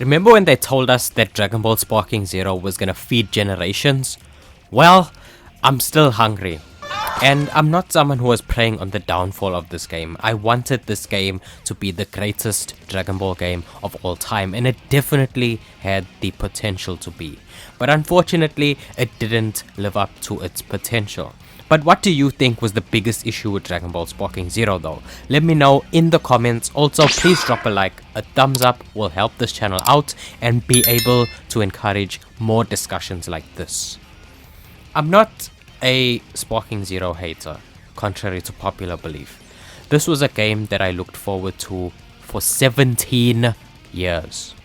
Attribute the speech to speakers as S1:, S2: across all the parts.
S1: Remember when they told us that Dragon Ball Sparking Zero was gonna feed generations? Well, I'm still hungry. And I'm not someone who was preying on the downfall of this game. I wanted this game to be the greatest Dragon Ball game of all time, and it definitely had the potential to be. But unfortunately, it didn't live up to its potential. But what do you think was the biggest issue with Dragon Ball Sparking Zero though? Let me know in the comments. Also, please drop a like. A thumbs up will help this channel out and be able to encourage more discussions like this. I'm not a Sparking Zero hater, contrary to popular belief. This was a game that I looked forward to for 17 years.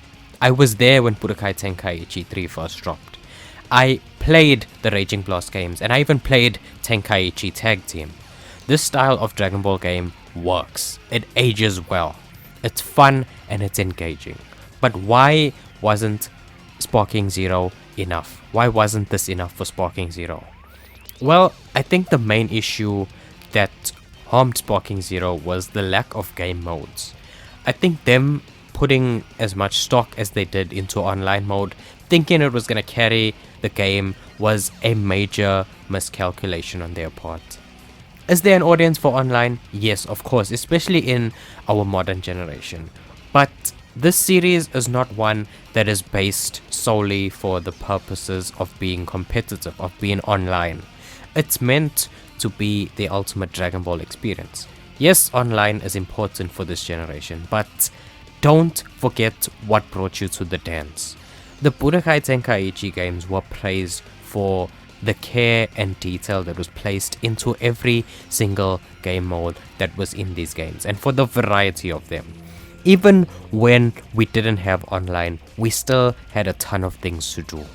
S1: I was there when Budokai Tenkaichi 3 first dropped. I played the Raging Blast games, and I even played Tenkaichi Tag Team. This style of Dragon Ball game works. It ages well. It's fun and it's engaging. But why wasn't Sparking Zero enough? Why wasn't this enough for Sparking Zero? Well, I think the main issue that harmed Sparking Zero was the lack of game modes. I think them putting as much stock as they did into online mode, thinking it was going to carry the game, was a major miscalculation on their part. Is there an audience for online? Yes, of course, especially in our modern generation. But this series is not one that is based solely for the purposes of being competitive, of being online. It's meant to be the ultimate Dragon Ball experience. Yes, online is important for this generation, but don't forget what brought you to the dance. The Budokai Tenkaichi games were praised for the care and detail that was placed into every single game mode that was in these games, and for the variety of them. Even when we didn't have online, we still had a ton of things to do.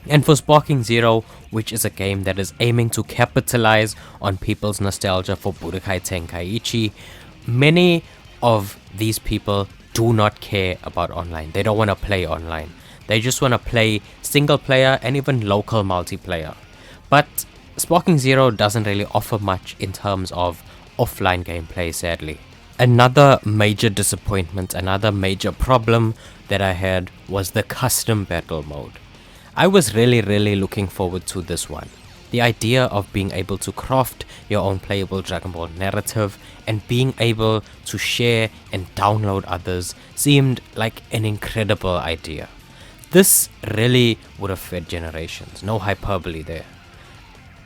S1: And for Sparking Zero, which is a game that is aiming to capitalize on people's nostalgia for Budokai Tenkaichi, many of these people do not care about online. They don't want to play online. They just want to play single player and even local multiplayer. But Sparking Zero doesn't really offer much in terms of offline gameplay, sadly. Another major disappointment, another major problem that I had was the custom battle mode. I was really looking forward to this one. The idea of being able to craft your own playable Dragon Ball narrative and being able to share and download others seemed like an incredible idea. This really would have fed generations, no hyperbole there.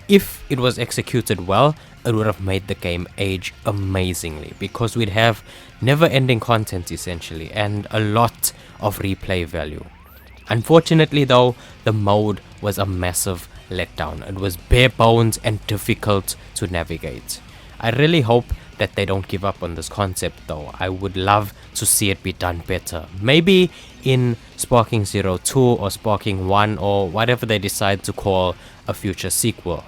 S1: If it was executed well, it would have made the game age amazingly, because we'd have never-ending content essentially and a lot of replay value. Unfortunately though, the mode was a massive letdown. It was bare bones and difficult to navigate. I really hope that they don't give up on this concept though. I would love to see it be done better. Maybe in Sparking Zero 2 or Sparking 1 or whatever they decide to call a future sequel.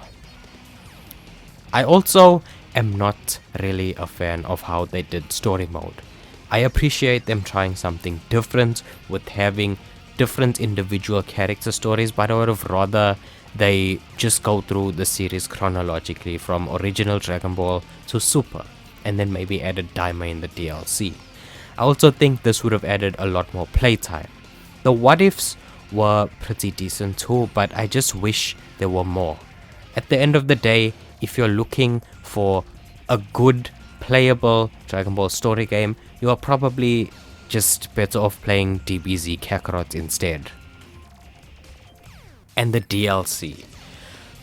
S1: I also am not really a fan of how they did story mode. I appreciate them trying something different with having different individual character stories, but I would have rather they just go through the series chronologically from original Dragon Ball to Super, and then maybe added Daima in the DLC. I also think this would have added a lot more playtime. The what ifs were pretty decent too, but I just wish there were more. At the end of the day, if you're looking for a good playable Dragon Ball story game, you are probably just better off playing dbsz Kakarot instead. And the DLC.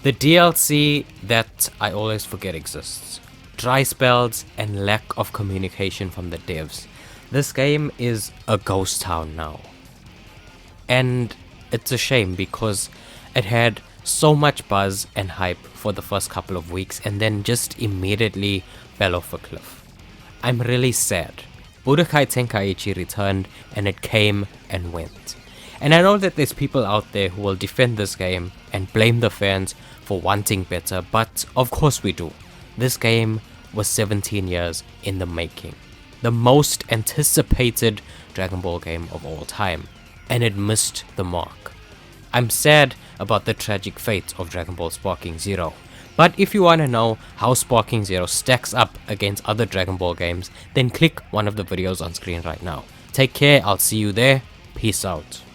S1: The DLC that I always forget exists. Dry spells and lack of communication from the devs. This game is a ghost town now. And it's a shame because it had so much buzz and hype for the first couple of weeks and then just immediately fell off a cliff. I'm really sad. Budokai Tenkaichi returned and it came and went. And I know that there's people out there who will defend this game and blame the fans for wanting better, but of course we do. This game was 17 years in the making. The most anticipated Dragon Ball game of all time, and it missed the mark. I'm sad about the tragic fate of Dragon Ball Sparking Zero. But if you want to know how Sparking Zero stacks up against other Dragon Ball games, then click one of the videos on screen right now. Take care, I'll see you there. Peace out.